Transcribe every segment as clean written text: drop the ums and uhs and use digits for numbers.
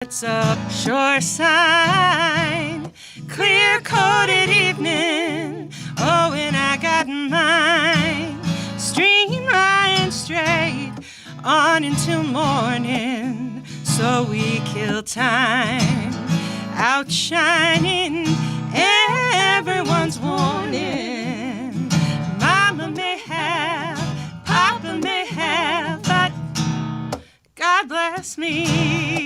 It's a sure sign, clear-coated evening. Oh, and I got mine, streamlined straight on until morning. So we kill time, outshining everyone's warning. Mama may have, Papa may have, but God bless me.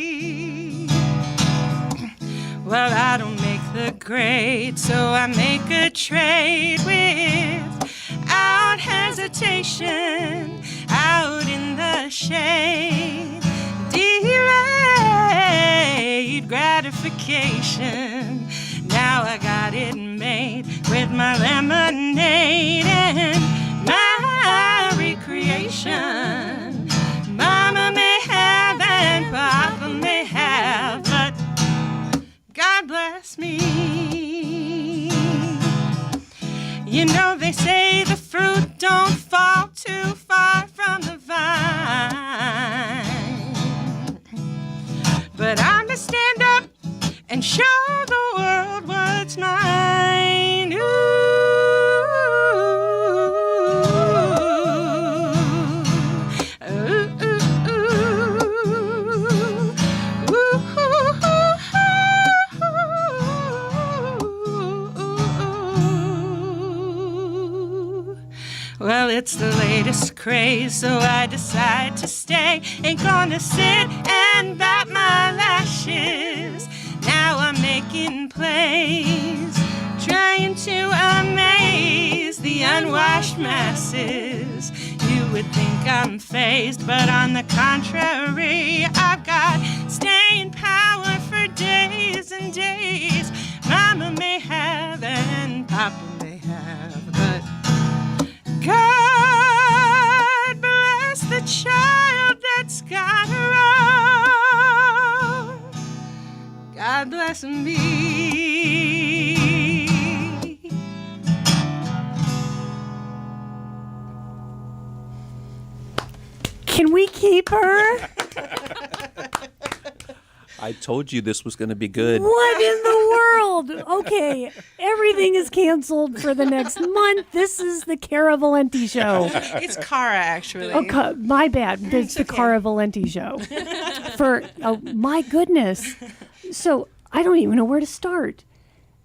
Well, I don't make the grade, so I make a trade without hesitation, out in the shade. Delayed gratification. Now I got it made with my lemonade and my recreation. Mama may have and Papa may have, but God bless me. You know they say the fruit don't fall too far from the vine, but I'm to stand up and show the world what's mine. Well, it's the latest craze, so I decide to stay. Ain't gonna sit and bat my lashes. Now I'm making plays, trying to amaze the unwashed masses. You would think I'm phased, but on the contrary, I've got staying power for days and days. Mama may have and Papa may have, but God bless the child that's got her own. God bless me. Can we keep her? I told you this was going to be good. What in the world? Okay, everything is canceled for the next month. This is the Cara Valenti show. It's Cara, actually. Oh, my bad. It's the Cara Valenti show. My goodness. So I don't even know where to start.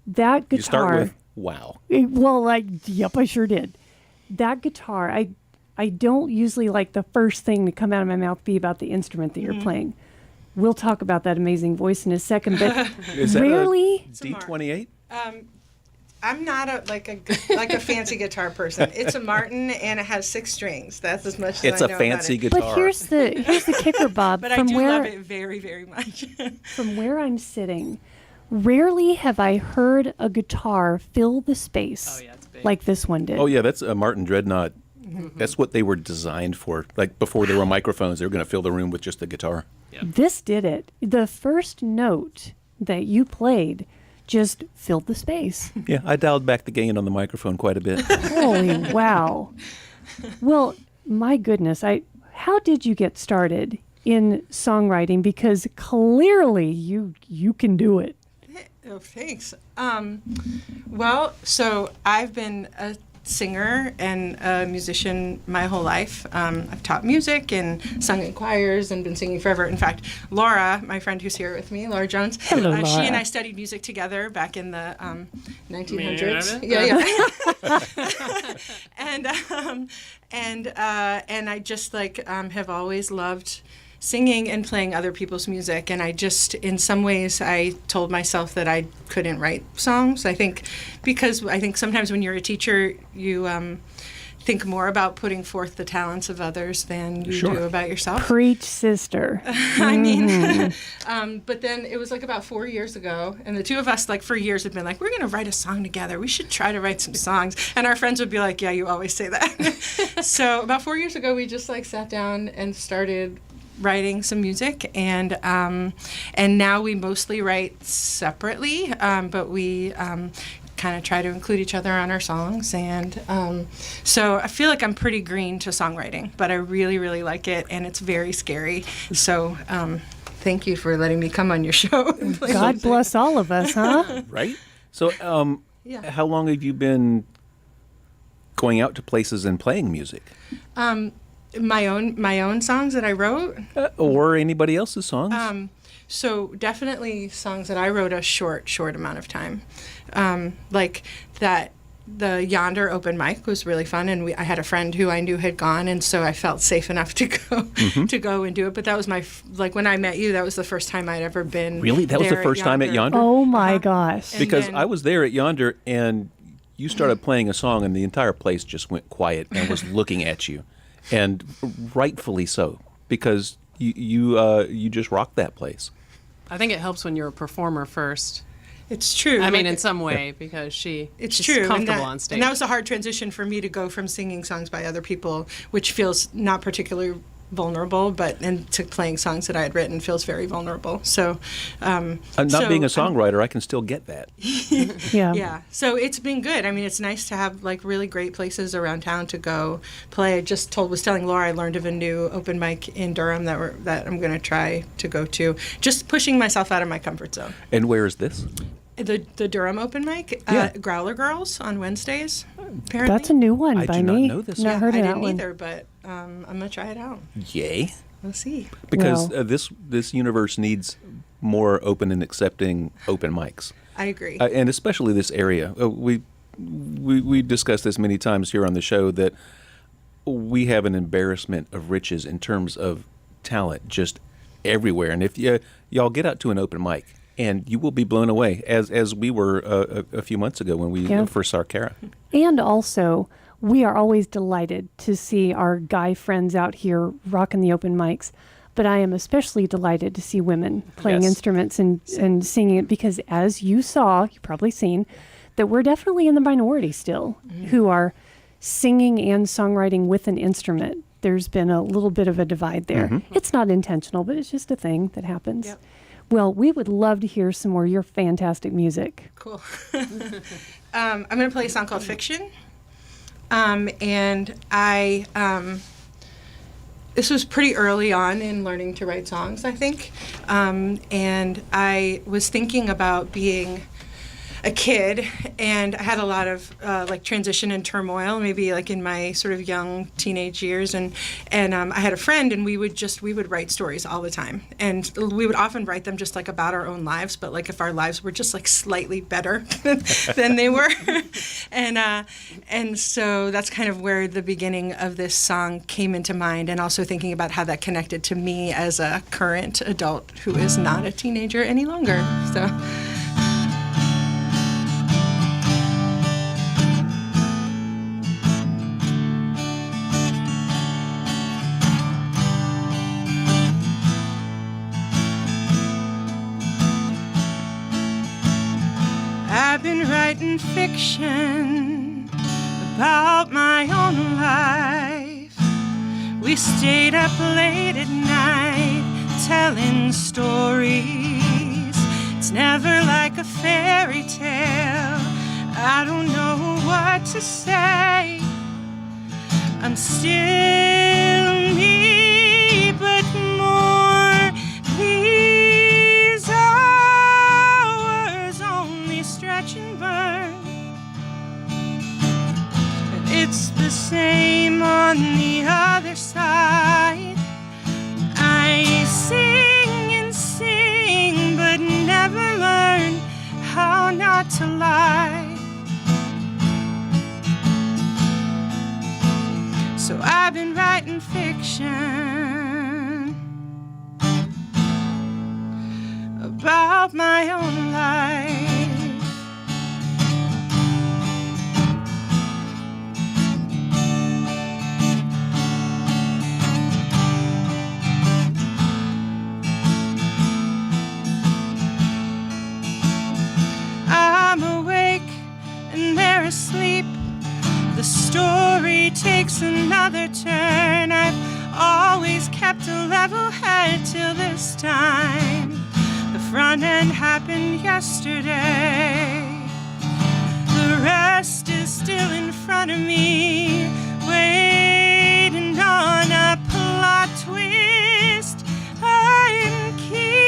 That guitar. You start with, wow. Yep, I sure did. That guitar, I don't usually like the first thing to come out of my mouth be about the instrument that you're playing. We'll talk about that amazing voice in a second, but Is that rarely. a D28? I'm not a fancy guitar person. It's a Martin and it has 6 strings. That's as much as It's I a know fancy about it. guitar. But here's the kicker, Bob. But I do love it very, very much. From where I'm sitting, rarely have I heard a guitar fill the space like this one did. Oh, yeah, that's a Martin Dreadnought. That's what they were designed for. Like before there were microphones, they were going to fill the room with just the guitar. Yeah. This did it. The first note that you played just filled the space. Yeah, I dialed back the gain on the microphone quite a bit. Holy wow. Well, my goodness, how did you get started in songwriting? Because clearly you can do it. Oh, thanks. Well, so I've been a singer and a musician my whole life. I've taught music and sung in choirs and been singing forever. In fact, Laura, my friend who's here with me, Laura Jones, Hello, Laura. She and I studied music together back in the 1900s. Yeah. and I just have always loved singing and playing other people's music, and I just, in some ways, I told myself that I couldn't write songs. Because sometimes when you're a teacher, you think more about putting forth the talents of others than you do about yourself. Preach, sister. I mean, but then it was about 4 years ago, and the two of us, for years, had been we're going to write a song together. We should try to write some songs. And our friends would be like, yeah, you always say that. So about 4 years ago, we just sat down and started writing some music, and now we mostly write separately, but we kind of try to include each other on our songs, and so I feel like I'm pretty green to songwriting, but I really, really like it, and it's very scary. So thank you for letting me come on your show. and play God music. bless all of us, huh? Right? So, Yeah. how long have you been going out to places and playing music? My own songs that I wrote. Or anybody else's songs? So definitely songs that I wrote a short amount of time. Like that, the Yonder open mic was really fun, and I had a friend who I knew had gone, and so I felt safe enough to go to go and do it. But that was like when I met you, that was the first time I'd ever been. Really? That was the there first time at Yonder? Oh my gosh. And Because then- I was there at Yonder, and you started playing a song, and the entire place just went quiet and was looking at you, and rightfully so, because you just rocked that place. I think it helps when you're a performer first. It's true. I mean, Like, in some way, because it's she's true. comfortable on stage. And that was a hard transition for me to go from singing songs by other people, which feels not particularly vulnerable, and to playing songs that I had written feels very vulnerable. So, Not being a songwriter, I can still get that. Yeah. yeah. So it's been good. I mean, it's nice to have like really great places around town to go play. I just was telling Laura I learned of a new open mic in Durham that I'm going to try to go to. Just pushing myself out of my comfort zone. And where is this? The Durham open mic, Yeah. Growler Girls on Wednesdays. Apparently. That's a new one I by do not me. know this Not one. heard I of that didn't one. either, but I'm gonna try it out. Yay. We'll see. Because Well- this universe needs more open and accepting open mics. I agree. And especially this area. We discussed this many times here on the show that we have an embarrassment of riches in terms of talent just everywhere. And if y'all get out to an open mic, and you will be blown away, as we were a few months ago when we Yeah. first saw Cara. And also, we are always delighted to see our guy friends out here rocking the open mics. But I am especially delighted to see women playing Yes. instruments and singing it because, as you saw, you've probably seen, that we're definitely in the minority still who are singing and songwriting with an instrument. There's been a little bit of a divide there. It's not intentional, but it's just a thing that happens. Yep. Well, we would love to hear some more of your fantastic music. Cool. I'm gonna play a song called Fiction. And I this was pretty early on in learning to write songs, I think. And I was thinking about being a kid, and I had a lot of like transition and turmoil, maybe like in my sort of young teenage years, and I had a friend, and we would write stories all the time, and we would often write them just like about our own lives, but like if our lives were just like slightly better than they were, and so that's kind of where the beginning of this song came into mind, and also thinking about how that connected to me as a current adult who is not a teenager any longer. So. I've been writing fiction about my own life. We stayed up late at night telling stories. It's never like a fairy tale. I don't know what to say. I'm still me, but more. These hours only stretch and burn. It's the same on the other side. I sing and sing, but never learn how not to lie. So I've been writing fiction about my own life. I'm awake and they're asleep. The story takes another turn. I've always kept a level head till this time. The front end happened yesterday. The rest is still in front of me, waiting on a plot twist. I'm keeping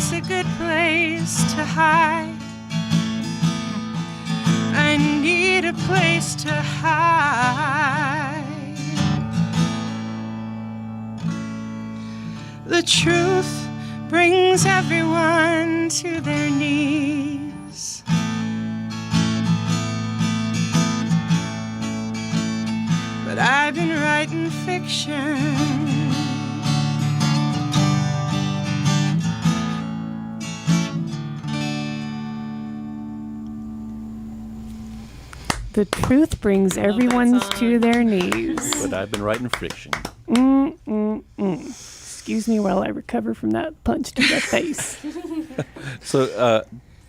wants a good place to hide. I need a place to hide. The truth brings everyone to their knees. But I've been writing fiction. The truth brings everyone song. to their knees. But I've been writing friction. Excuse me while I recover from that punch to the face. So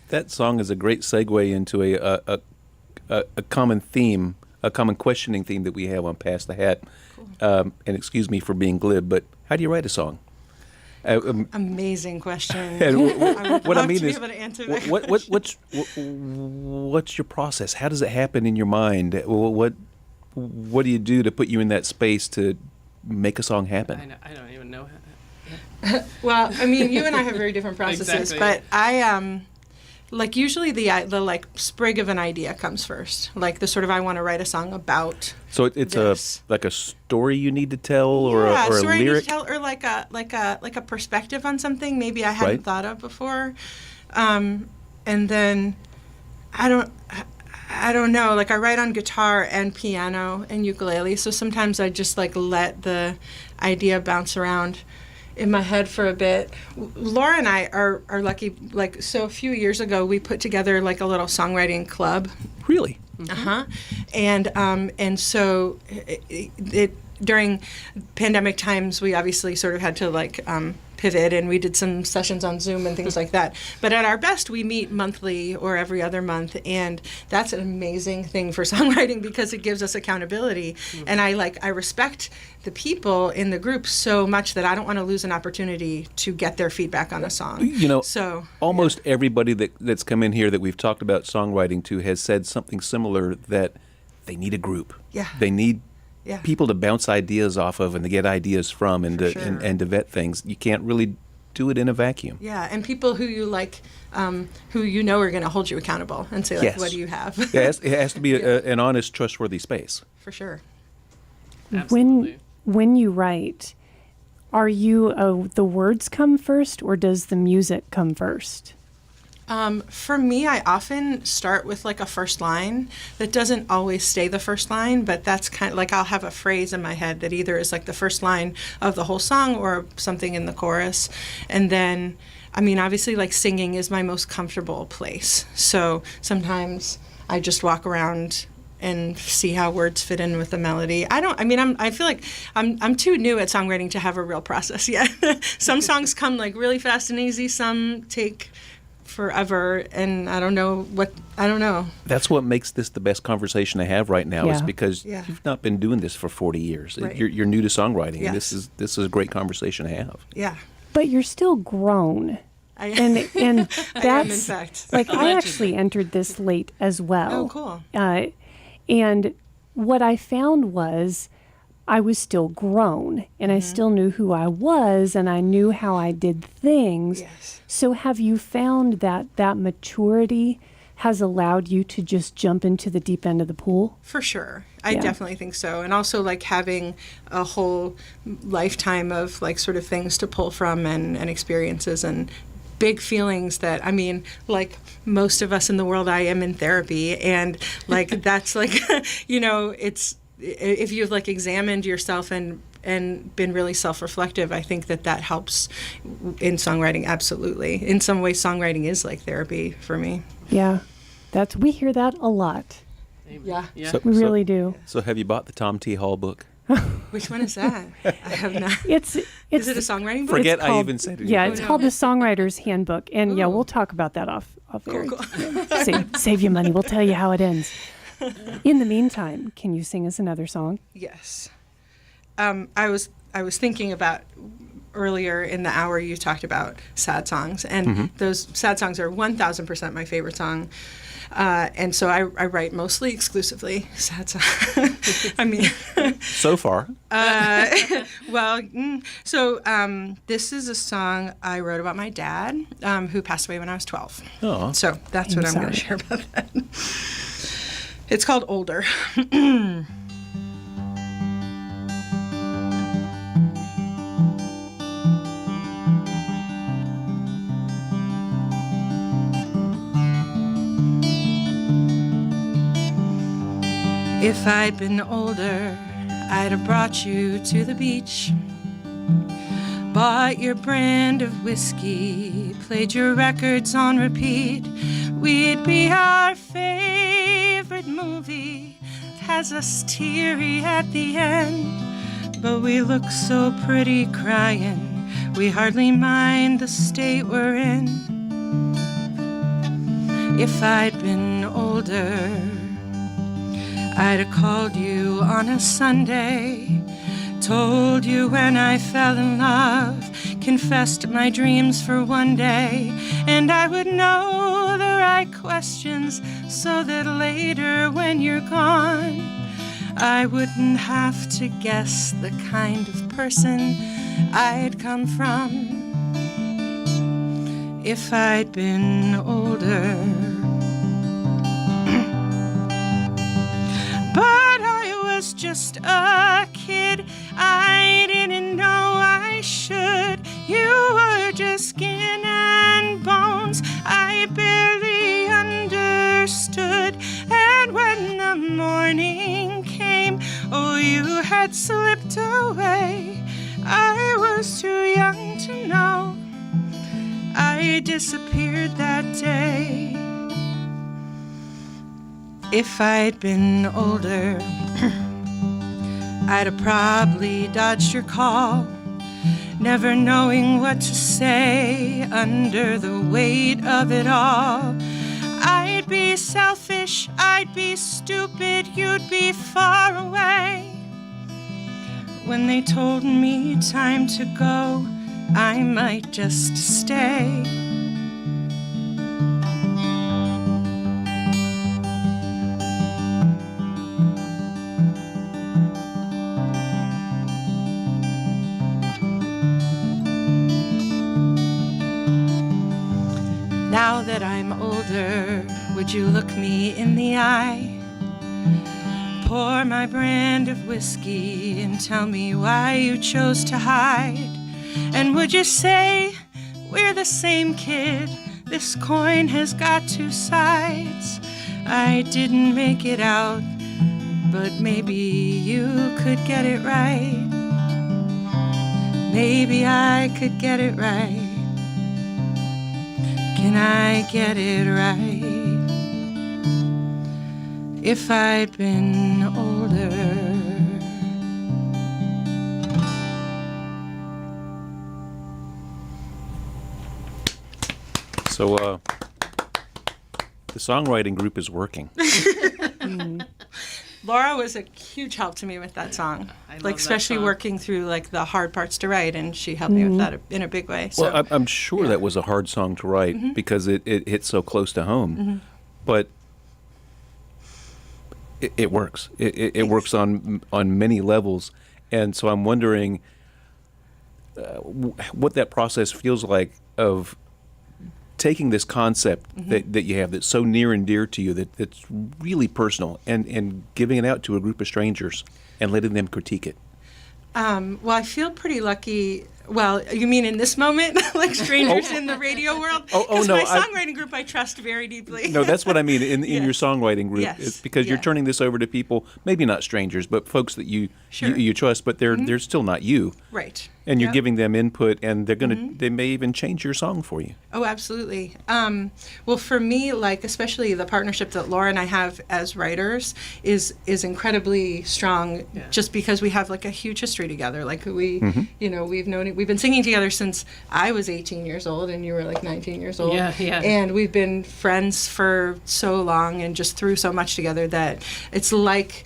that song is a great segue into a common theme, a common questioning theme that we have on Pass the Hat. And excuse me for being glib, but how do you write a song? Amazing question. And what I love mean to be is, able to answer that what's your process? How does it happen in your mind? What do you do to put you in that space to make a song happen? I don't even know. Well, I mean, you and I have very different processes, Exactly. but I like usually the like sprig of an idea comes first, like the sort of I want to write a song about. So it's this. like a story you need to tell, or Yeah, a story I need to lyric. tell, or like a perspective on something maybe I hadn't Right. thought of before, and then I don't know. Like I write on guitar and piano and ukulele, so sometimes I just like let the idea bounce around in my head for a bit. Laura and I are lucky. Like, so a few years ago, we put together like a little songwriting club. Really? And so it during pandemic times, we obviously sort of had to like pivot, and we did some sessions on Zoom and things like that. But at our best, we meet monthly or every other month, and that's an amazing thing for songwriting because it gives us accountability. And I respect the people in the group so much that I don't want to lose an opportunity to get their feedback on a song. You know, So almost everybody that's come in here that we've talked about songwriting to has said something similar, that they need a group. Yeah. They need Yeah. people to bounce ideas off of and to get ideas from, and For to sure. and to vet things. You can't really do it in a vacuum. Yeah, and people who you like, who you know are going to hold you accountable and say, like, Yes. what do you have? Yeah, it has to be an honest, trustworthy space. For sure. Absolutely. When you write, are you the words come first, or does the music come first? For me, I often start with like a first line that doesn't always stay the first line, but that's kind of like I'll have a phrase in my head that either is like the first line of the whole song or something in the chorus. And then, I mean, obviously, like singing is my most comfortable place. So sometimes I just walk around and see how words fit in with the melody. I feel like I'm too new at songwriting to have a real process yet. Some songs come like really fast and easy, some take forever, and I don't know. That's what makes this the best conversation I have right now, is Yeah. because Yeah. you've not been doing this for 40 years. Right. You're new to songwriting. And Yes. this is a great conversation to have. Yeah. But you're still grown. I And I that's am, in fact. like I actually entered this late as well. Oh, cool. And what I found was I was still grown, and I still knew who I was, and I knew how I did things. Yes. So have you found that maturity has allowed you to just jump into the deep end of the pool? For sure. I Yeah. definitely think so. And also like having a whole lifetime of like sort of things to pull from and experiences and big feelings that, I mean, like most of us in the world, I am in therapy, and like that's like, you know, it's if you've like examined yourself and been really self-reflective, I think that helps in songwriting. Absolutely. In some ways, songwriting is like therapy for me. Yeah, we hear that a lot. Yeah. Yeah. So- We really do. So have you bought the Tom T. Hall book? Which one is that? I have not. It's Is it a songwriting book? Forget it's I called- even said it. Yeah, Oh, it's no. called the Songwriter's Handbook, and yeah, we'll talk about that off air. Save you money. We'll tell you how it ends. In the meantime, can you sing us another song? Yes. I was thinking about earlier in the hour you talked about sad songs, and those sad songs are 1,000% my favorite song. And so I write mostly exclusively sad songs. I mean, So far. This is a song I wrote about my dad, who passed away when I was 12. Oh. So that's what I'm going to share about that. It's called Older. If I'd been older, I'd have brought you to the beach, bought your brand of whiskey, played your records on repeat. We'd be our favorite movie, has us teary at the end, but we look so pretty crying, we hardly mind the state we're in. If I'd been older, I'd have called you on a Sunday, told you when I fell in love, confessed my dreams for one day, and I would know the right questions so that later when you're gone, I wouldn't have to guess the kind of person I'd come from. If I'd been older. But I was just a kid, I didn't know I should. You were just skin and bones, I barely understood. And when the morning came, oh, you had slipped away. I was too young to know, I disappeared that day. If I'd been older, I'd have probably dodged your call, never knowing what to say under the weight of it all. I'd be selfish, I'd be stupid, you'd be far away. When they told me time to go, I might just stay. Now that I'm older, would you look me in the eye? Pour my brand of whiskey and tell me why you chose to hide? And would you say, we're the same kid, this coin has got two sides? I didn't make it out, but maybe you could get it right. Maybe I could get it right. Can I get it right? If I'd been older. So, the songwriting group is working. Laura was a huge help to me with that song. I love like, that especially song. working through like the hard parts to write, and she helped me with that in a big way. So. Well, I'm sure that was a hard song to write because it hit so close to home. But it works. It works on many levels. And so I'm wondering what that process feels like of taking this concept that you have that's so near and dear to you, that's really personal, and giving it out to a group of strangers and letting them critique it. Well, I feel pretty lucky. Well, you mean in this moment, like strangers in the radio world? Because no, my songwriting group I trust very deeply. No, that's what I mean in Yes. your songwriting group. Yes. It's because you're Yeah. turning this over to people, maybe not strangers, but folks that you Sure. you trust, but they're still not you. Right. And you're Yep. giving them input, and they're gonna they may even change your song for you. Oh, absolutely. Well, for me, like especially the partnership that Laura and I have as writers is incredibly strong. Yeah. Just because we have like a huge history together. Like we've been singing together since I was 18 years old and you were like 19 years old. Yeah, yeah. And we've been friends for so long and just through so much together that it's like,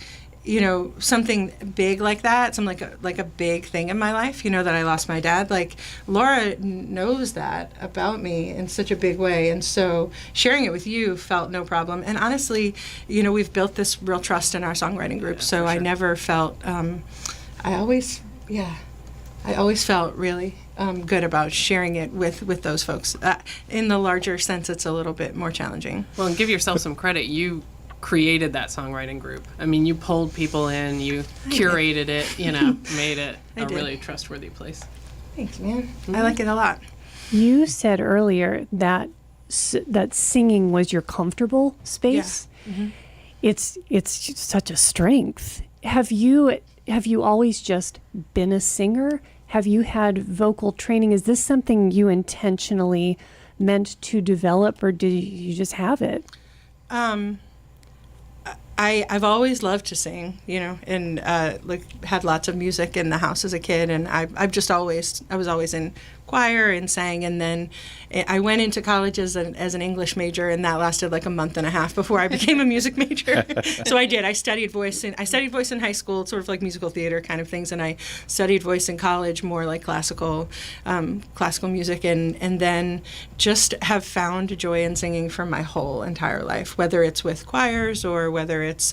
something big like that, something like a big thing in my life, that I lost my dad. Like, Laura knows that about me in such a big way. And so sharing it with you felt no problem. And honestly, we've built this real trust in our songwriting group. So I never felt, I always felt really good about sharing it with those folks. In the larger sense, it's a little bit more challenging. Well, and give yourself some credit. You created that songwriting group. I mean, you pulled people in, you curated it, made it a really trustworthy place. Thanks, man. I like it a lot. You said earlier that singing was your comfortable space. Yeah. Mm-hmm. It's such a strength. Have you always just been a singer? Have you had vocal training? Is this something you intentionally meant to develop, or did you just have it? I've always loved to sing, and had lots of music in the house as a kid, and I was always in choir and sang, and then I went into college as an English major, and that lasted like a month and a half before I became a music major. So I studied voice in high school, sort of like musical theater kind of things, and I studied voice in college, more like classical music, and then just have found joy in singing for my whole entire life, whether it's with choirs or whether it's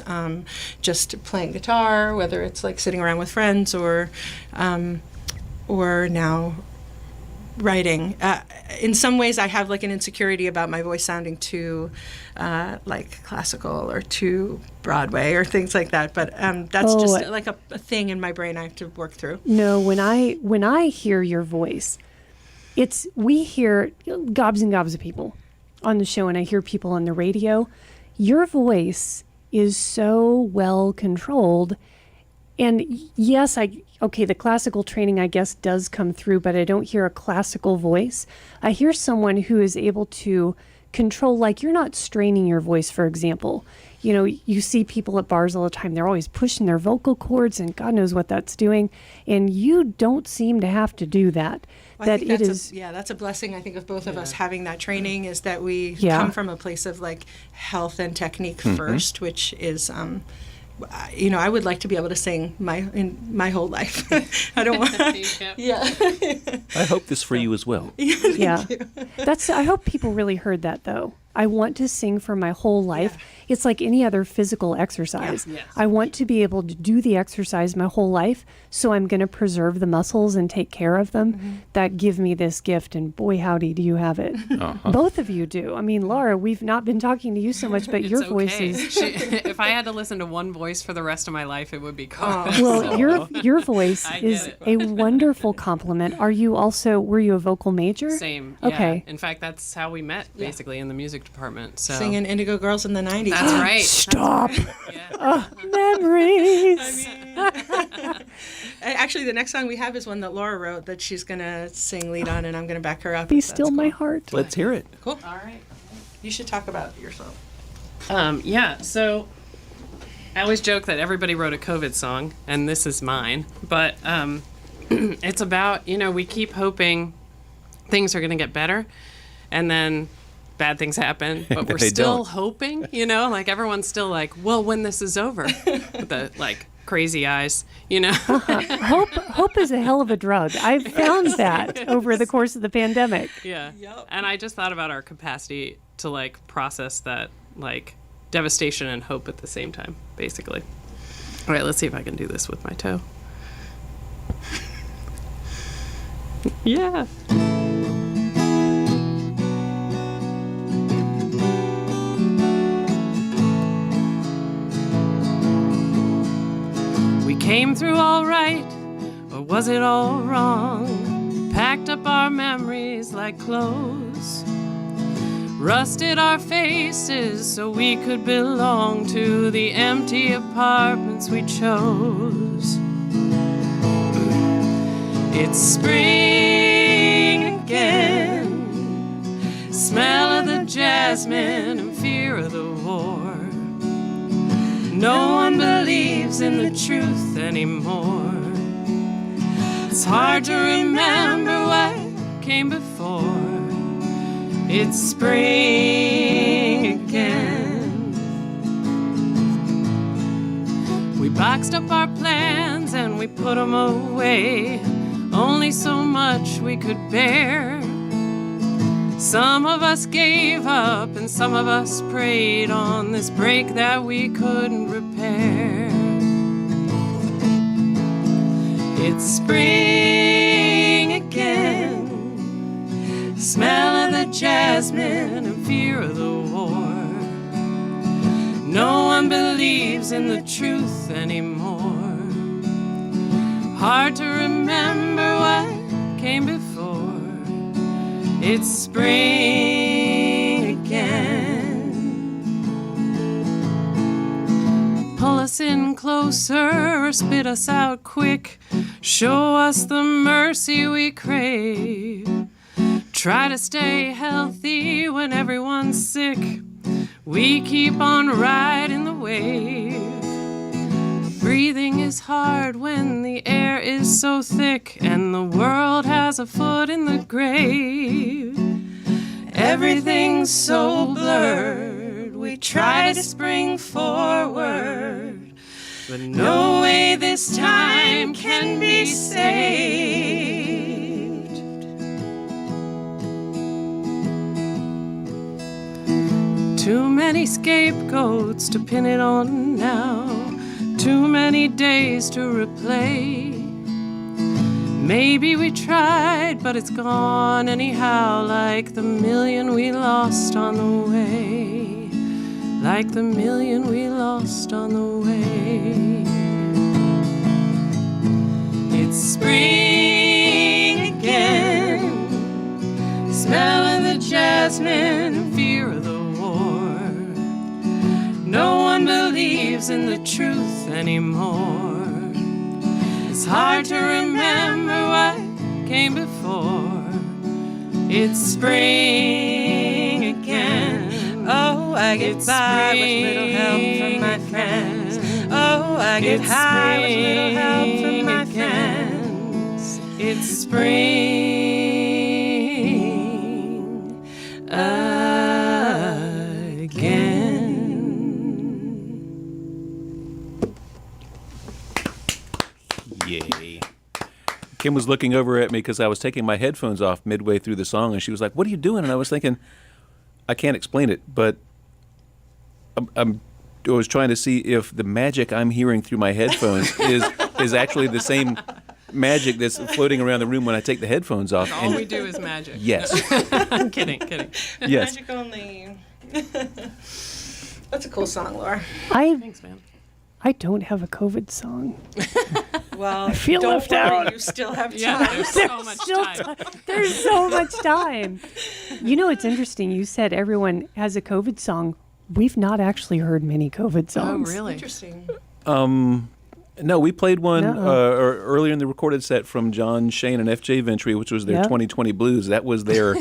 just playing guitar, whether it's like sitting around with friends or now writing. In some ways, I have like an insecurity about my voice sounding too like classical or too Broadway or things like that. But that's just like a thing in my brain I have to work through. No, when I hear your voice, we hear gobs and gobs of people on the show, and I hear people on the radio. Your voice is so well controlled. And yes, the classical training, I guess, does come through, but I don't hear a classical voice. I hear someone who is able to control, like you're not straining your voice, for example. You see people at bars all the time. They're always pushing their vocal cords, and God knows what that's doing. And you don't seem to have to do that. Well, that's a blessing, I think, of both of us having that training, is that we come from a place of like health and technique first, which is I would like to be able to sing my whole life. I don't want. I hope this for you as well. Yeah, I hope people really heard that, though. I want to sing for my whole life. Yeah. It's like any other physical exercise. Yeah. Yes. I want to be able to do the exercise my whole life, so I'm going to preserve the muscles and take care of them that give me this gift. And boy, howdy, do you have it. Uh-huh. Both of you do. I mean, Laura, we've not been talking to you so much, but your voice is... If I had to listen to one voice for the rest of my life, it would be Cara. Well, your voice is a wonderful compliment. Were you a vocal major? Same. Okay. Yeah. In fact, that's how we met, basically, in the music department. So. Singing Indigo Girls in the 90s. That's right. Stop. That's right. Memories. Actually, the next song we have is one that Laura wrote that she's going to sing lead on, and I'm going to back her up. Be still my heart. Let's hear it. Cool. All right. You should talk about yourself. So I always joke that everybody wrote a COVID song, and this is mine. But it's about, we keep hoping things are going to get better, and then bad things happen, but we're still hoping, like everyone's still like, well, when this is over, with the like crazy eyes, Hope is a hell of a drug. I've found that over the course of the pandemic. Yeah. Yep. And I just thought about our capacity to like process that like devastation and hope at the same time, basically. All right, let's see if I can do this with my toe. Yeah. Came through all right, or was it all wrong? Packed up our memories like clothes, rusted our faces so we could belong to the empty apartments we chose. It's spring again, smell of the jasmine and fear of the war. No one believes in the truth anymore. It's hard to remember what came before. It's spring again. We buy boxed up our plans and we put 'em away. Only so much we could bear. Some of us gave up and some of us prayed on this break that we couldn't repair. It's spring again, smell of the jasmine and fear of the war. No one believes in the truth anymore. Hard to remember what came before. It's spring again. Pull us in closer or spit us out quick. Show us the mercy we crave. Try to stay healthy when everyone's sick. We keep on riding the wave. Breathing is hard when the air is so thick and the world has a foot in the grave. Everything's so blurred, we try to spring forward, but no way this time can be saved. Too many scapegoats to pin it on now. Too many days to replay. Maybe we tried, but it's gone anyhow, like the million we lost on the way. Like the million we lost on the way. It's spring again, smell of the jasmine and fear of the war. No one believes in the truth anymore. It's hard to remember what came before. It's spring again. Oh, I get by with little help from my friends. Oh, I get high with little help from my friends. It's spring again. Yay. Kim was looking over at me because I was taking my headphones off midway through the song, and she was like, "What are you doing?" And I was thinking, I can't explain it, but I was trying to see if the magic I'm hearing through my headphones is actually the same magic that's floating around the room when I take the headphones off. All we do is magic. Yes. I'm kidding. Yes. Magic only. That's a cool song, Laura. Thanks, man. I don't have a COVID song. Well, feel don't left worry, out. you still have time. Yeah, there's so much Still time. There's so much time. You know, it's interesting. You said everyone has a COVID song. We've not actually heard many COVID Oh, songs. really? Interesting. No, we played one No. earlier in the recorded set from John Shane and FJ Ventry, which was their Yep. 2020 blues. That was their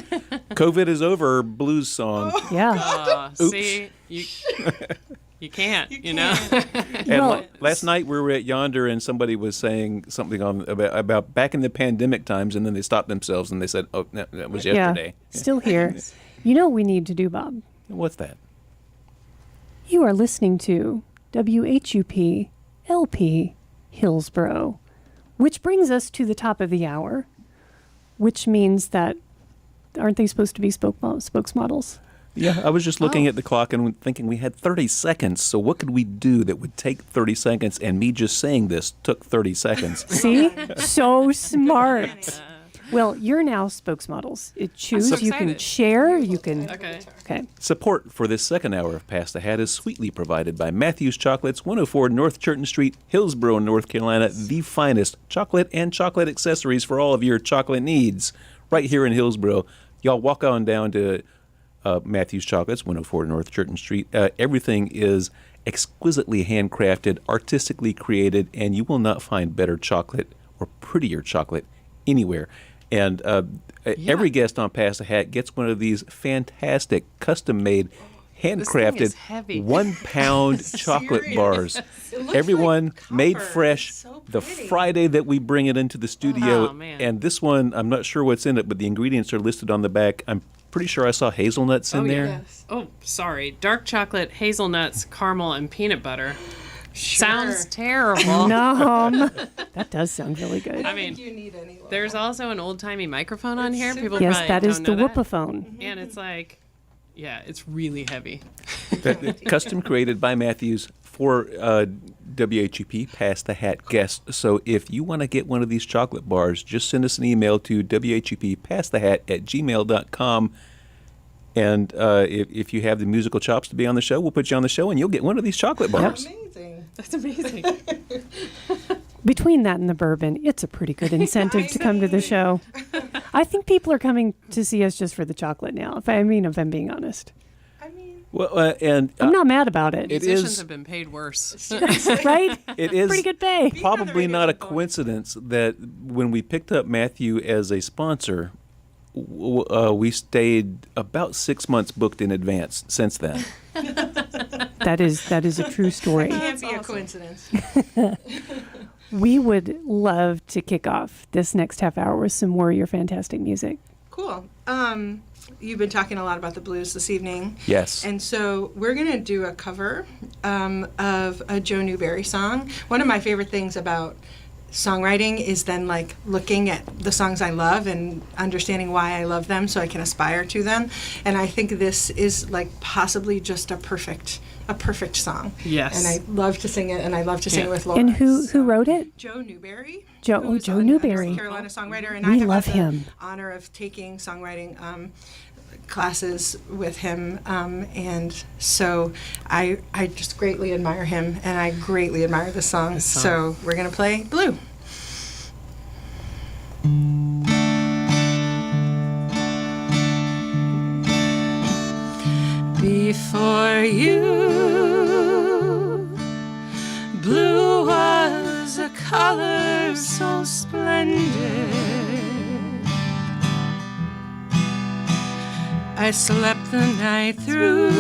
COVID is over blues song. Yeah. See, you can't, you know? And Well- last night we were at Yonder, and somebody was saying something about back in the pandemic times, and then they stopped themselves and they said, "Oh, no, that was yesterday." Yeah. Still here. You know what we need to do, Bob? What's that? You are listening to WHUP LP Hillsboro, which brings us to the top of the hour, which means that aren't they supposed to be spokesmodels? Yeah, I was just looking at the clock and thinking we had 30 seconds. So what could we do that would take 30 seconds? And me just saying this took 30 seconds. See? So smart. Well, you're now spokesmodels. Choose. so You can excited. share. You can. Okay. Okay. Support for this second hour of Pass the Hat is sweetly provided by Matthews Chocolates, 104 North Churton Street, Hillsboro, North Carolina, the finest chocolate and chocolate accessories for all of your chocolate needs right here in Hillsboro. Y'all walk on down to Matthews Chocolates, 104 North Churton Street. Everything is exquisitely handcrafted, artistically created, and you will not find better chocolate or prettier chocolate anywhere. And every guest on Pass the Hat gets one of these fantastic, custom-made, thing is handcrafted heavy. 1 pound chocolate Serious. bars. It looks Everyone like made copper. fresh It's so the pretty. Friday that we bring it into the studio. Oh, man. And this one, I'm not sure what's in it, but the ingredients are listed on the back. I'm pretty sure I saw hazelnuts in there. Oh, sorry. Dark chocolate, hazelnuts, caramel, and peanut butter. Sounds terrible. Nom. That does sound really good. I mean, you need any laurel. there's also an old-timey microphone on here. People Yes, probably that is don't the know that. whoopaphone. And it's like, yeah, it's really heavy. Custom created by Matthews for WHUP Pass the Hat guests. So if you want to get one of these chocolate bars, just send us an email to whuppassthehat@gmail.com. And if you have the musical chops to be on the show, we'll put you on the show and you'll get one of these chocolate bars. Amazing. That's amazing. Between that and the bourbon, it's a pretty good incentive to come to the show. I think people are coming to see us just for the chocolate now, if I'm being honest. I mean, Well, and I'm not mad about it. it Musicians is have been paid worse. Right? it is Pretty good pay. probably not a radio coincidence that when we picked up Matthew as a sponsor, we stayed about 6 months booked in advance since then. That is a true story. can't be a coincidence. We would love to kick off this next half hour with some more of your fantastic music. Cool. You've been talking a lot about the blues this evening. Yes. And so we're going to do a cover of a Joe Newberry song. One of my favorite things about songwriting is then like looking at the songs I love and understanding why I love them so I can aspire to them. And I think this is like possibly just a perfect song. Yes. And I love to sing it, and I love to sing it with Laura. And who wrote it? Joe Newberry. Joe who's Joe a Newberry. North Carolina songwriter, and We I have love had the him. honor of taking songwriting classes with him, and so I just greatly admire him, and I greatly admire the song. So we're gonna play Blue. Before you, blue was a color so splendid. I slept the night through.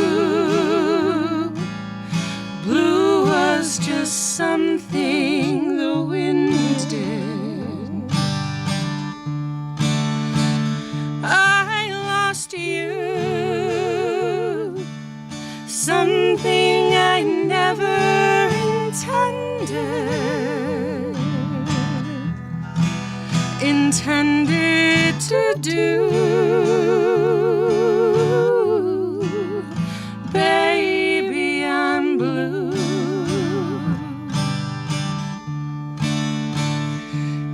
Blue was just something the wind did. I lost you, something I never intended to do. Baby, I'm blue.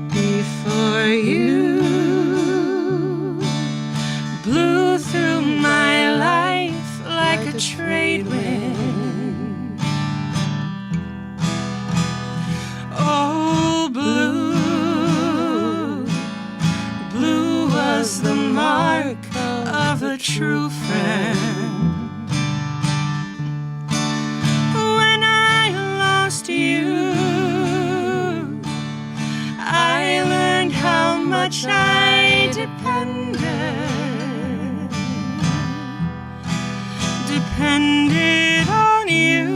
Before you, blew through my life like a trade wind. Oh, blue, blue was the mark of a true friend. When I lost you, I learned how much I depended on you.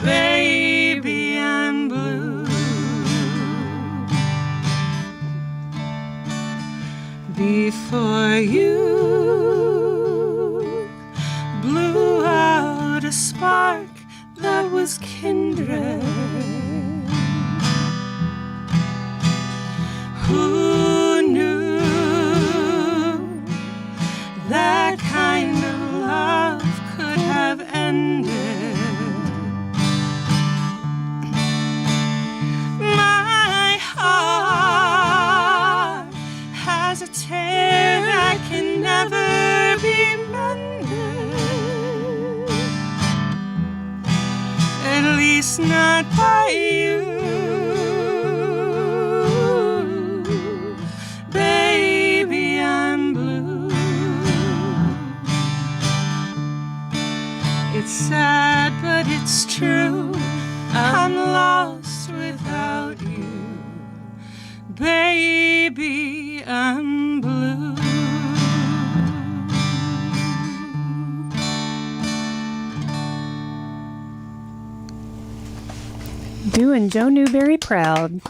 Baby, I'm blue. Before you, blew out a spark that was kindred. Who knew that kind of love could have ended? My heart has a tear that can never be mended, at least not by you. Baby, I'm blue. It's sad, but it's true. I'm lost without you. Baby, I'm blue. Doing Joe Newberry proud.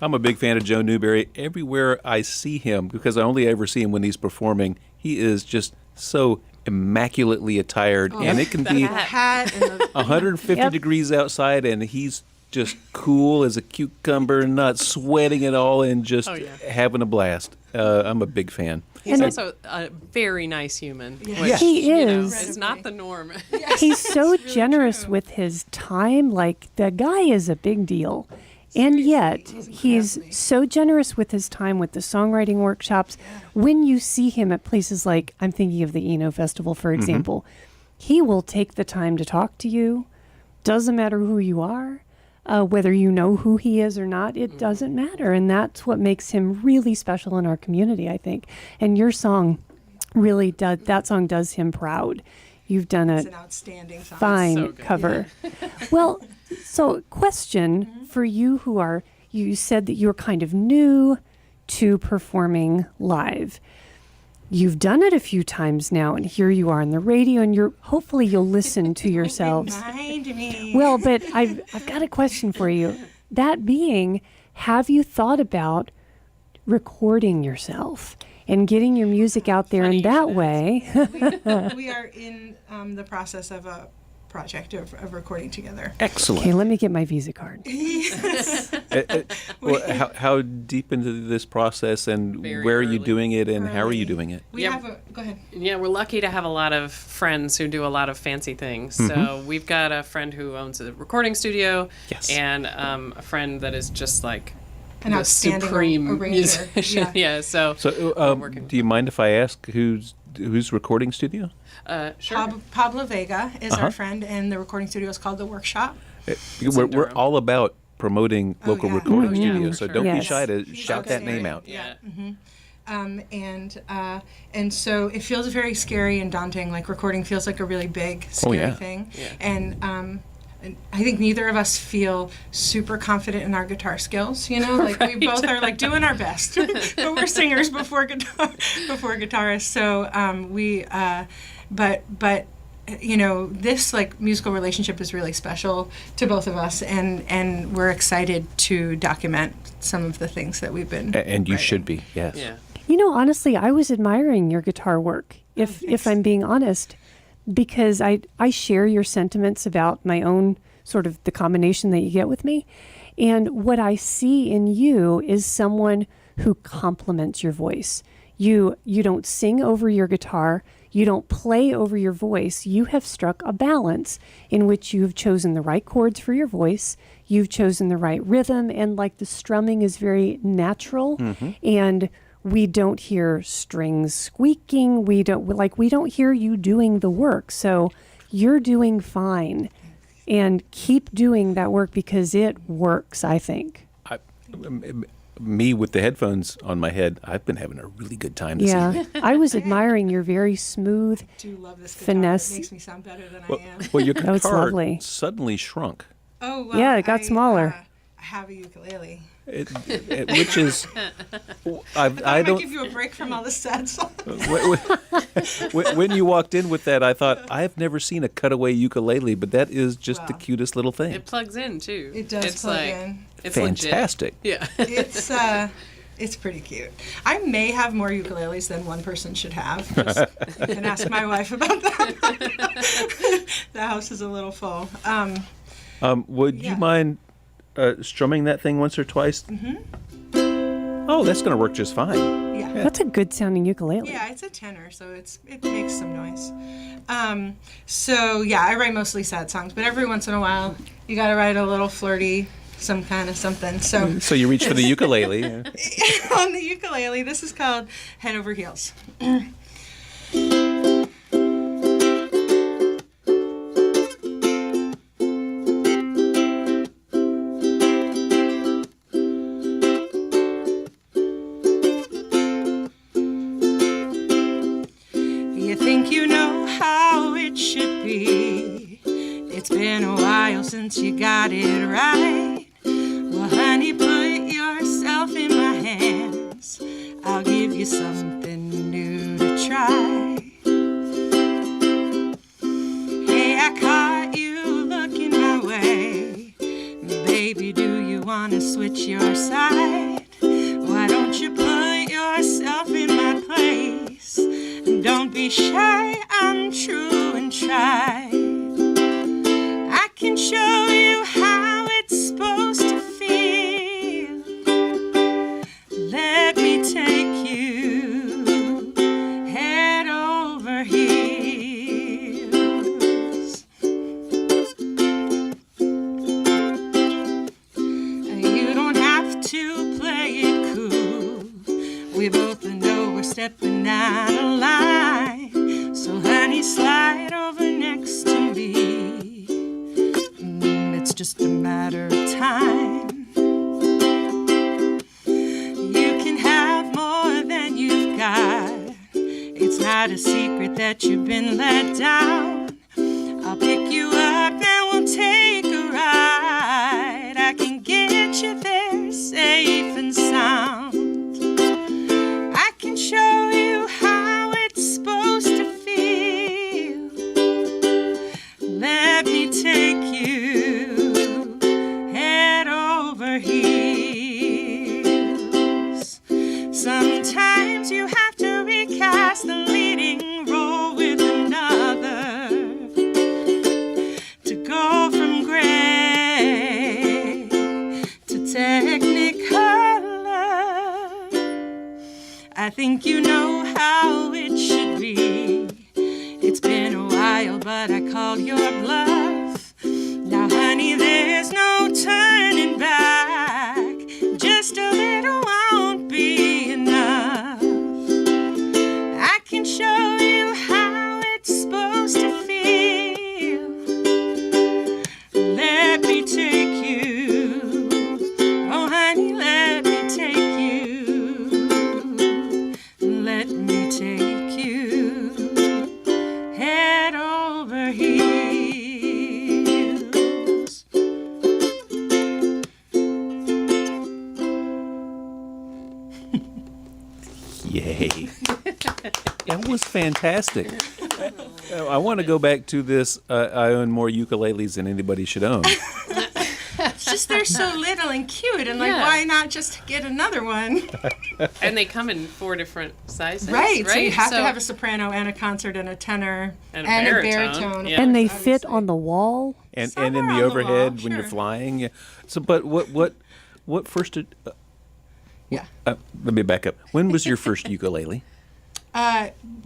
I'm a big fan of Joe Newberry. Everywhere I see him, because I only ever see him when he's performing, he is just so immaculately attired, and it can be hat and the 150 Yep. degrees outside, and he's just cool as a cucumber, not sweating at all, and just Oh, yeah. having a blast. I'm a big fan. He's And also a very nice human. Yeah. Which, He you know, is. is not the norm. He's so generous with his time. Like, the guy is a big deal. And yet, he's so generous with his time with the songwriting workshops. When you see him at places like, I'm thinking of the Eno Festival, for example, he will take the time to talk to you. Doesn't matter who you are, whether you know who he is or not, it doesn't matter. And that's what makes him really special in our community, I think. And your song really does, that song does him proud. You've done It's a an outstanding song. fine so good. cover. Well, so question for you who are, you said that you're kind of new to performing live. You've done it a few times now, and here you are on the radio, and hopefully you'll listen to yourselves. Mind me. Well, but I've got a question for you. That being, have you thought about recording yourself and getting your music out there Funny in you that should way? We are in the process of a project of recording together. Excellent. Okay, let me get my Visa card. Well, how deep into this process, and Very where are you early. doing it, and how are you Early. doing it? We Yeah. have a, go ahead. Yeah, we're lucky to have a lot of friends who do a lot of fancy things. So we've got a friend who owns a recording studio, Yes. and a friend that is just like An the outstanding supreme arranger. musician. Yeah. Yeah, so So, working. do you mind if I ask who's recording studio? sure. Pablo Vega is Uh-huh. our friend, and the recording studio is called The Workshop. We're Durham. all about promoting local yeah. recording Oh, yeah, studios, for so sure. don't be Yes. shy to He's shout that name outstanding. out. Yeah. And so it feels very scary and daunting. Like recording feels like a really big, scary yeah. thing. Yeah. And I think neither of us feel super confident in our guitar skills. You know, like we both are like doing our best, but we're singers before guitarists. So but you know, this like musical relationship is really special to both of us, and we're excited to document some of the things that we've been. And you writing. should be, yes. Yeah. You know, honestly, I was admiring your guitar work, if thanks. I'm being honest, because I share your sentiments about my own sort of the combination that you get with me. And what I see in you is someone who complements your voice. You don't sing over your guitar. You don't play over your voice. You have struck a balance in which you have chosen the right chords for your voice. You've chosen the right rhythm, and like the strumming is very natural, and we don't hear strings squeaking. We don't hear you doing the work. So you're doing fine, and keep doing that work because it works, I think. Me with the headphones on my head, I've been having a really good time this evening. Yeah, I was admiring your very smooth. I do love this guitar. Finesse. It makes me sound better than Well, I am. well, your Oh, it's guitar lovely. suddenly shrunk, Oh, well, Yeah, it got smaller. I have a ukulele. which is I I might don't. give you a break from all the sad songs. When you walked in with that, I thought I've never seen a cutaway ukulele, but that is just the Wow. cutest little thing. It plugs in too. It does It's plug like, in. It's legit. Fantastic. Yeah. It's pretty cute. I may have more ukuleles than one person should have. Just, you can ask my wife about that. The house is a little full. Would Yeah. you mind strumming that thing once or twice? Mm-hmm. Oh, that's going to work just fine. Yeah. That's a good sounding ukulele. Yeah, it's a tenor, so it makes some noise. So yeah, I write mostly sad songs, but every once in a while, you got to write a little flirty, some kind of something. So So you reach for the ukulele. on the ukulele, this is called Head Over Heels. You think you know how it should be. It's been a while since you got it right. Well, honey, put yourself in my hands. I'll give you something new to try. Hey, I caught you looking my way. Baby, do you want to switch your side? Why don't you put yourself in my place? Don't be be shy, I'm true and tried. I can show you how it's supposed to feel. Let me take you head over heels. You don't have to play it cool. We both know we're stepping out of line. So honey, slide over next to me. It's just a matter of time. You can have more than you've got. It's not a secret that you've been let down. I'll pick you up and we'll take a ride. I can get you there safe and sound. I can show you how it's supposed to feel. Let me take you head over heels. Sometimes you have to recast the leading role with another to go from gray to technicolor. I think you know how it should be. It's been a while, but I called your bluff. Now, honey, there's no turning back. Just a little won't be enough. I can show you how it's supposed to feel. Let me take you. Oh, honey, let me take you. Let me take you head over heels. Yay. That was fantastic. I want to go back to this. I own more ukuleles than anybody should own. It's just they're so little and cute, and like, Yeah. why not just get another one? And they come in 4 different sizes. Right. So you have to have a soprano and a concert and a tenor And a baritone. Yeah. And they obviously. fit on the wall. And Somewhere in on the the overhead wall, when you're sure. flying. Yeah. So, but what first? Yeah. Let me back up. When was your first ukulele?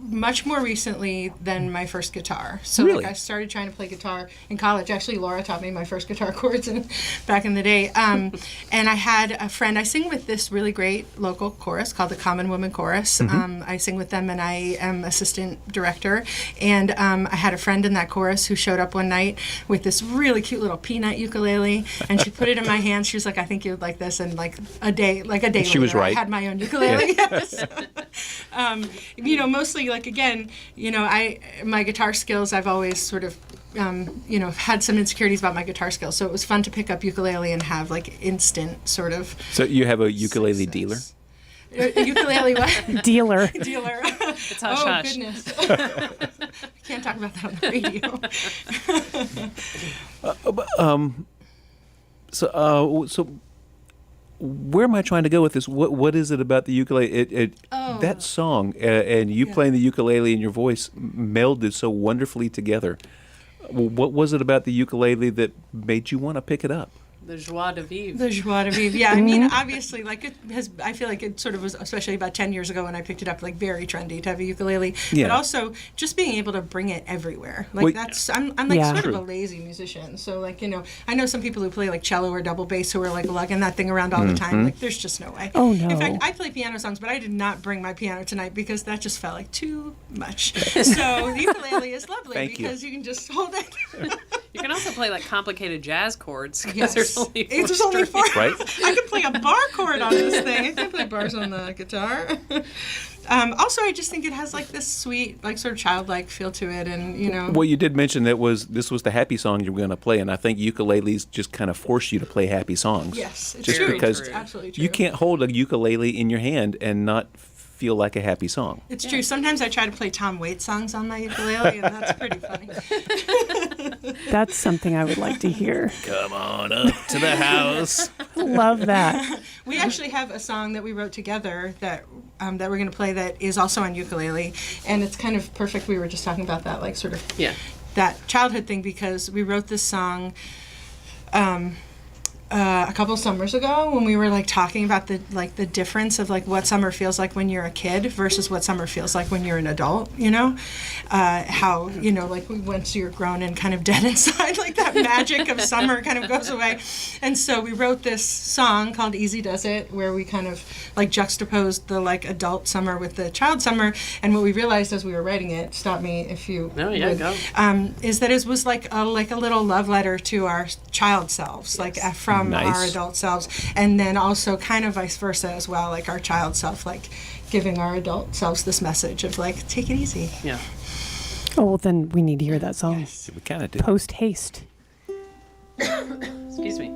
Much more recently than my first guitar. So Really? like I started trying to play guitar in college. Actually, Laura taught me my first guitar chords back in the day. And I had a friend. I sing with this really great local chorus called the Common Woman Chorus. I sing with them, and I am assistant director. And I had a friend in that chorus who showed up one night with this really cute little peanut ukulele, and she put it in my hands. She was like, "I think you would like this." And like a day She was later, right. I had my own ukulele. Yes. Mostly like, again, my guitar skills, I've always sort of, had some insecurities about my guitar skills. So it was fun to pick up ukulele and have like instant sort of. So you have a ukulele dealer? A ukulele what? Dealer. Dealer. It's hush Oh, hush. goodness. Can't talk about that on the radio. So where am I trying to go with this? What is it about the ukulele? Oh. That song and you playing the ukulele and your voice melded so wonderfully together. What was it about the ukulele that made you want to pick it up? The joie de vivre. The joie de vivre. Yeah, I mean, obviously, like it has. I feel like it sort of was, especially about 10 years ago when I picked it up, like very trendy to have a ukulele. Yeah. But also just being able to bring it everywhere. Like Well, that's. I'm like Yeah. sort of a True. lazy musician. So like I know some people who play like cello or double bass who are like lugging that thing around all the time. Like there's just no way. Oh, no. In fact, I play piano songs, but I did not bring my piano tonight because that just felt like too much. So the ukulele is lovely Thank you. because you can just hold it. You can also play like complicated jazz chords. 'Cause Yes. There's only four It's only four. Right? I could play a bar chord on this thing. I can play bars on the guitar. Also, I just think it has like this sweet, like sort of childlike feel to it, and Well, you did mention this was the happy song you were going to play, and I think ukuleles just kind of force you to play happy songs. yes, it's Just true. because It's absolutely true. you can't hold a ukulele in your hand and not feel like a happy song. It's true. Sometimes I try to play Tom Waits songs on my ukulele, and that's pretty funny. That's something I would like to hear. Come on up to the house. Love that. We actually have a song that we wrote together that that we're going to play that is also on ukulele, and it's kind of perfect. We were just talking about that, like sort of that childhood thing, because we wrote this song a couple summers ago when we were like talking about the difference of like what summer feels like when you're a kid versus what summer feels like when you're an adult, you know, how, you know, like once you're grown and kind of dead inside, like that magic of summer kind of goes away. And so we wrote this song called Easy Does It, where we kind of like juxtaposed the like adult summer with the child summer. And what we realized as we were writing it, stop me if you go. Is that it was like a little love letter to our child selves, like from our adult selves, and then also kind of vice versa as well, like our child self, like giving our adult selves this message of like, take it easy. Yeah. Oh, well, then we need to hear that song. Yes, we kind of do. Post haste. Excuse me.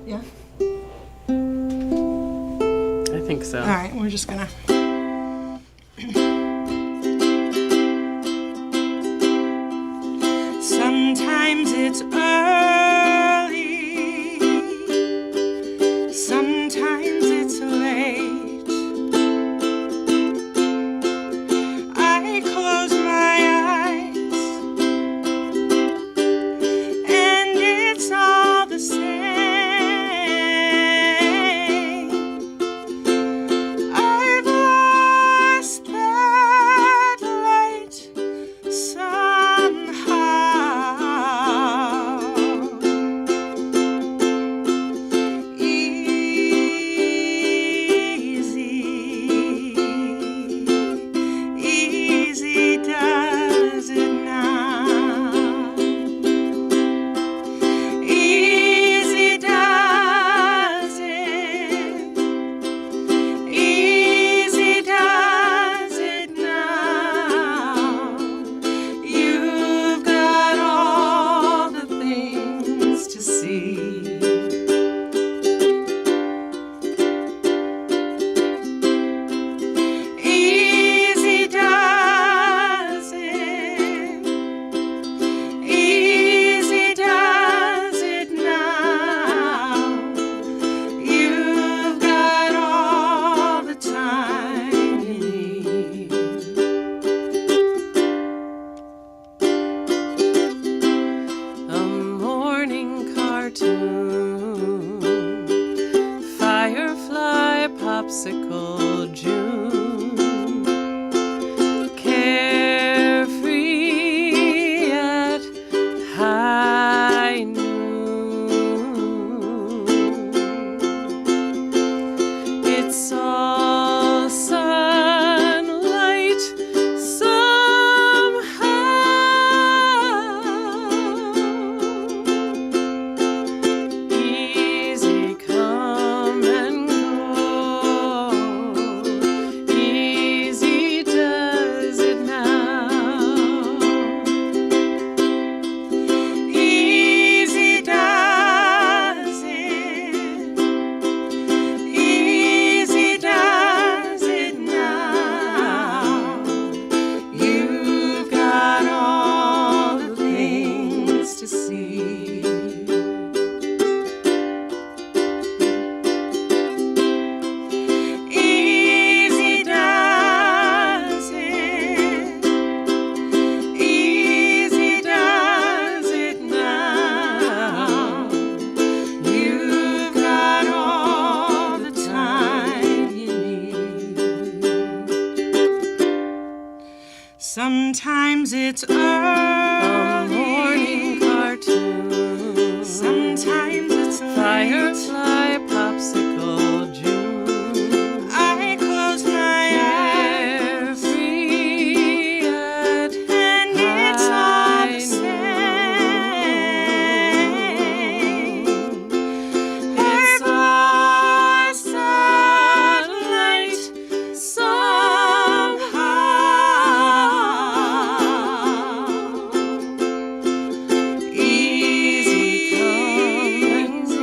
Yeah. I think so. All right, we're just gonna. Sometimes it's early, sometimes it's late. I close my eyes and it's all the same. I've lost that light somehow. Easy does it now. Easy does it. Easy does it now. You've got all the things to see. Easy does it. Easy does it now. You've got all the time you need. A morning cartoon, Firefly, Popsicle, June, carefree at high noon. It's all sunlight somehow. Easy come and go. Easy does it now. Easy does it. Easy does it now. You've got all the things to see. Easy does it. Easy does it now. You've got all the time you need. Sometimes it's early, morning cartoon. Sometimes it's Firefly, Popsicle, June. I close my eyes, carefree at and it's all the same. It's all sunlight somehow. Easy come and go.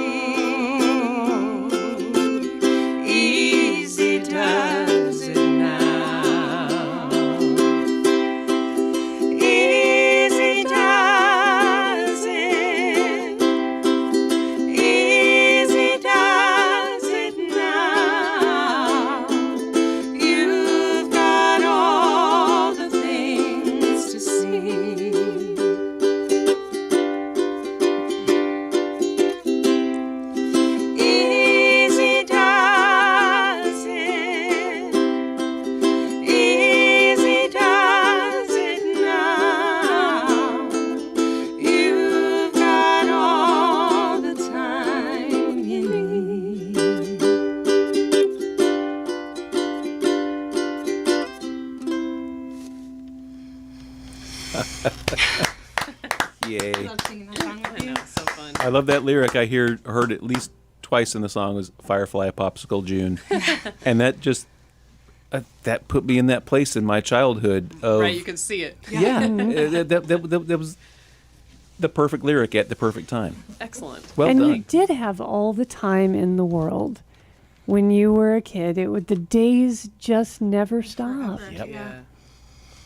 Yay. Love singing that song with I you. know, it's so fun. I love that lyric. I heard at least twice in the song was Firefly Popsicle June. And that just, that put me in that place in my childhood of, Right, you can see it. yeah, that was the perfect lyric at the perfect time. Excellent. Well and done. you did have all the time in the world. When you were a kid, the days just never stopped. Yep. Yeah.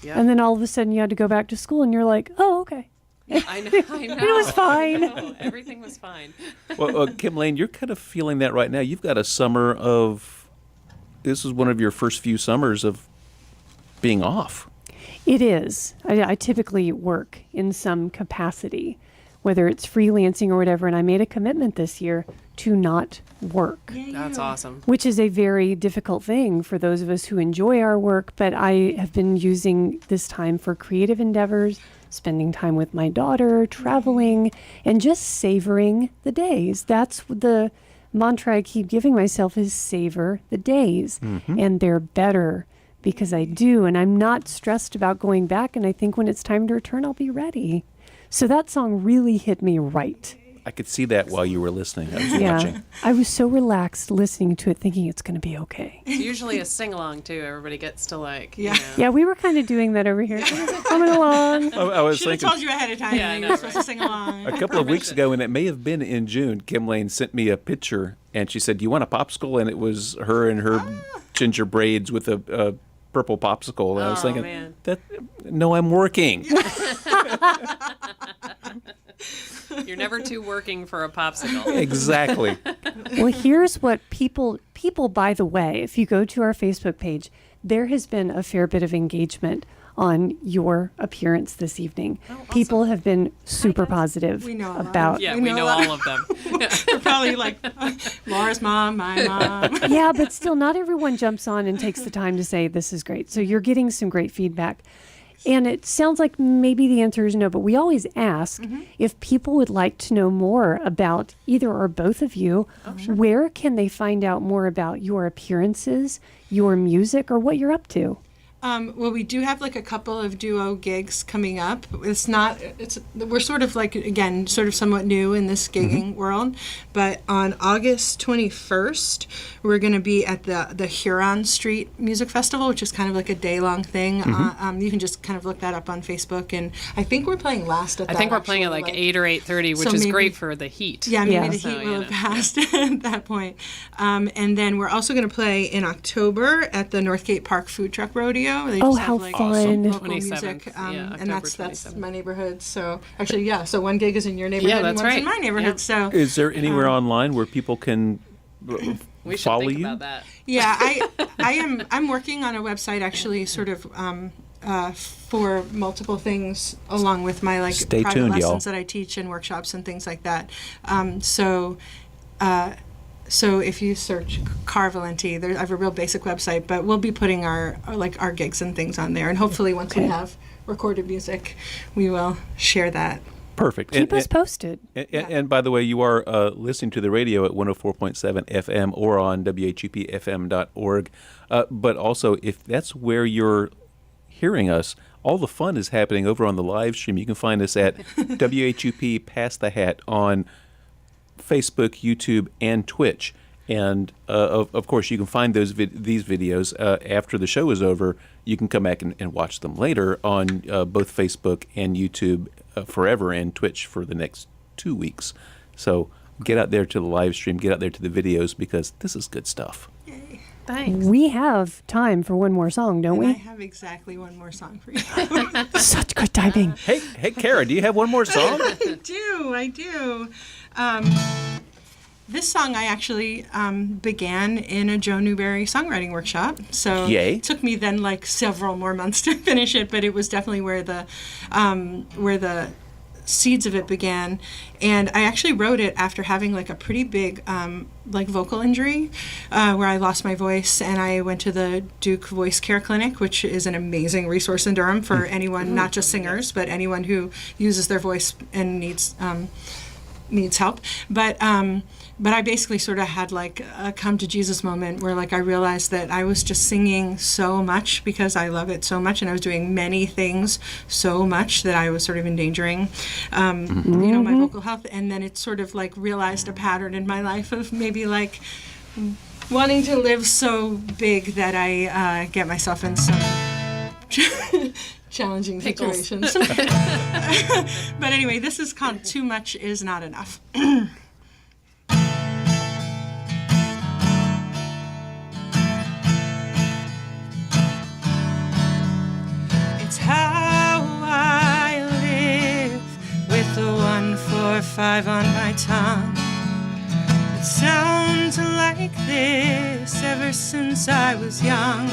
Yeah. And then all of a sudden you had to go back to school and you're like, oh, okay. I know. It was fine. Everything was fine. Well, Kim Lane, you're kind of feeling that right now. You've got a summer of, this is one of your first few summers of being off. It is. I typically work in some capacity, whether it's freelancing or whatever, and I made a commitment this year to not work, That's awesome. which is a very difficult thing for those of us who enjoy our work, but I have been using this time for creative endeavors, spending time with my daughter, traveling, and just savoring the days. That's the mantra I keep giving myself is savor the days, and they're better because I do, and I'm not stressed about going back, and I think when it's time to return, I'll be ready. So that song really hit me right. I could see that while you were listening. I was watching. I was so relaxed listening to it, thinking it's going to be okay. It's usually a sing-along, too. Everybody gets to, like, Yeah. you know. Yeah, we were kind of doing that over here. Coming along. I was Should have thinking told you ahead of time. Yeah, I you know, were supposed right? to sing along. a couple of weeks ago, and it may have been in June, Kim Lane sent me a picture, and she said, "Do you want a popsicle?" And it was her and her ginger braids with a purple popsicle. And I was Oh, thinking, man. no, I'm working. You're never too working for a popsicle. Exactly. Well, here's what people, by the way, if you go to our Facebook page, there has been a fair bit of engagement on your appearance this evening. People have been super positive We know a lot of- about. Yeah, We we know know a lot. all of them. We're probably like Laura's mom, my mom. Yeah, but still, not everyone jumps on and takes the time to say, this is great. So you're getting some great feedback. And it sounds like maybe the answer is no, but we always ask if people would like to know more about either or both of you, where can they find out more about your appearances, your music, or what you're up to? Well, we do have like a couple of duo gigs coming up. We're sort of like, again, sort of somewhat new in this gigging world. But on August 21st, we're going to be at the Huron Street Music Festival, which is kind of like a day-long thing. You can just kind of look that up on Facebook. And I think we're playing last at that. I think we're playing at like 8 or 8:30, which So is maybe- great for the heat. Yeah, maybe Yeah. the So, heat you will know, have passed at that point. And then we're also going to play in October at the Northgate Park Food Truck Rodeo. They Oh, just how have, like, fun. local 27th, music, yeah, and October that's 27th. my neighborhood. So actually, yeah. So one gig is in your neighborhood, Yeah, and that's one's right. in my neighborhood. Yeah. So Is there anywhere online where people can We should follow think you? about that. yeah, I'm working on a website actually, sort of. For multiple things, along with my like Stay private tuned, lessons y'all. that I teach and workshops and things like that. So if you search Cara Valenti, I have a real basic website, but we'll be putting our gigs and things on there, and hopefully once we have recorded music, we will share that. Perfect. Keep us posted. And by the way, you are listening to the radio at 104.7 FM or on WHUPFM.org. But also, if that's where you're hearing us, all the fun is happening over on the live stream. You can find us at WHUP Pass the Hat on Facebook, YouTube, and Twitch. And of course, you can find these videos after the show is over. You can come back and watch them later on both Facebook and YouTube forever, and Twitch for the next 2 weeks. So get out there to the live stream, get out there to the videos, because this is good stuff. Thanks. We have time for one more song, don't And I we? have exactly one more song for you. Such good timing. Hey, Cara, do you have one more song? I do. This song I actually began in a Joe Newberry songwriting workshop. So Yay. it took me then like several more months to finish it, but it was definitely where the seeds of it began. And I actually wrote it after having like a pretty big like vocal injury where I lost my voice, and I went to the Duke Voice Care Clinic, which is an amazing resource in Durham for anyone, not just singers, but anyone who uses their voice and needs help. But but I basically sort of had like a come to Jesus moment where like I realized that I was just singing so much because I love it so much, and I was doing many things so much that I was sort of endangering, my vocal health. And then it sort of like realized a pattern in my life of maybe like wanting to live so big that I get myself in some challenging situations. But anyway, this is called Too Much Is Not Enough. It's how I live with the 145 on my tongue. It sounds like this ever since I was young.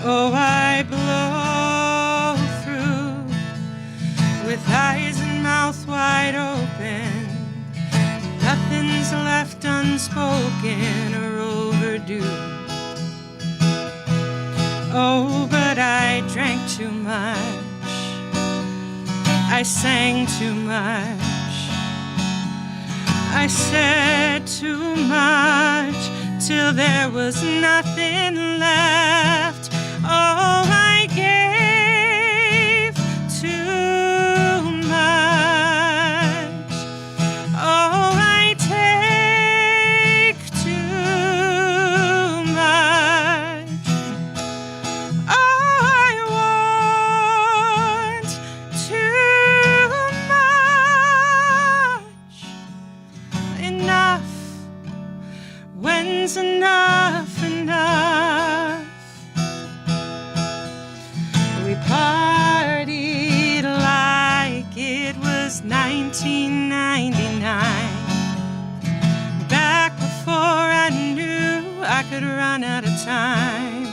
Oh, I blow through with eyes and mouth wide open. Nothing's left unspoken or overdue. Oh, but I drank too much. I sang too much. I said too much till there was nothing left. Oh, I gave too much. Oh, I take too much. Oh, I want too much. Enough. When's enough enough? We partied like it was 1999. Back before I knew I could run out of time.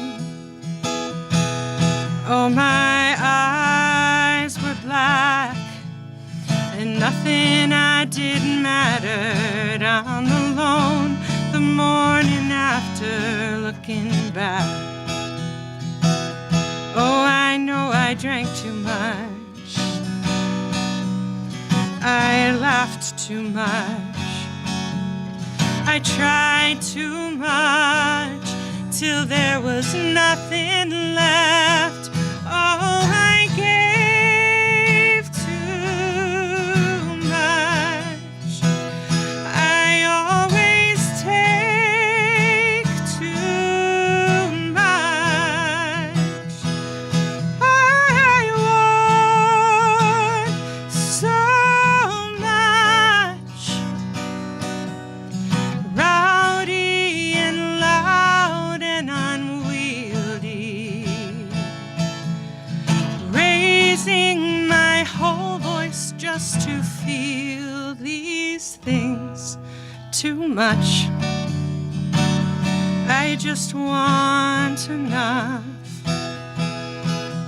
Oh, my eyes were black and nothing I did mattered. I'm alone the morning after looking back. Oh, I know I drank too much. I laughed too much. I tried too much till there was nothing left. Oh, I gave too much. I always take too much. I want so much. Rowdy and loud and unwieldy, raising my whole voice just to feel these things too much. I just want enough.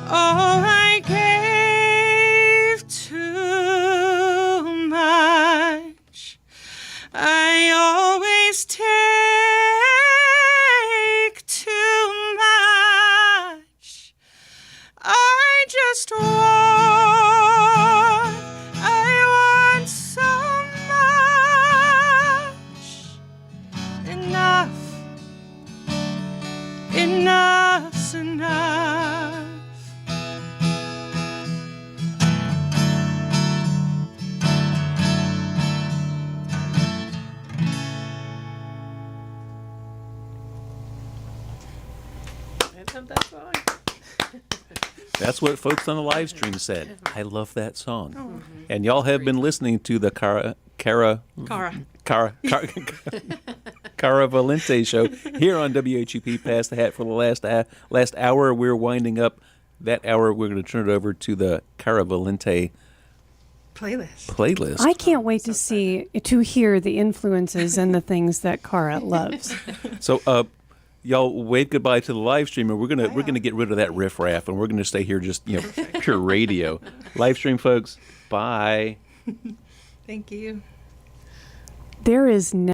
Oh, I gave too much. I always take too much. I just want so much. Enough. Enough's enough. That's what folks on the live stream said. I love that song. And y'all have been listening to the Cara Valenti show here on WHUP. Pass the Hat for the last hour. We're winding up that hour. We're going to turn it over to the Cara Valenti playlist. I can't wait to hear the influences and the things that Cara loves. So, y'all wave goodbye to the live stream, and we're gonna get rid of that riffraff, and we're gonna stay here just pure radio. Live stream folks, bye. Thank you. There is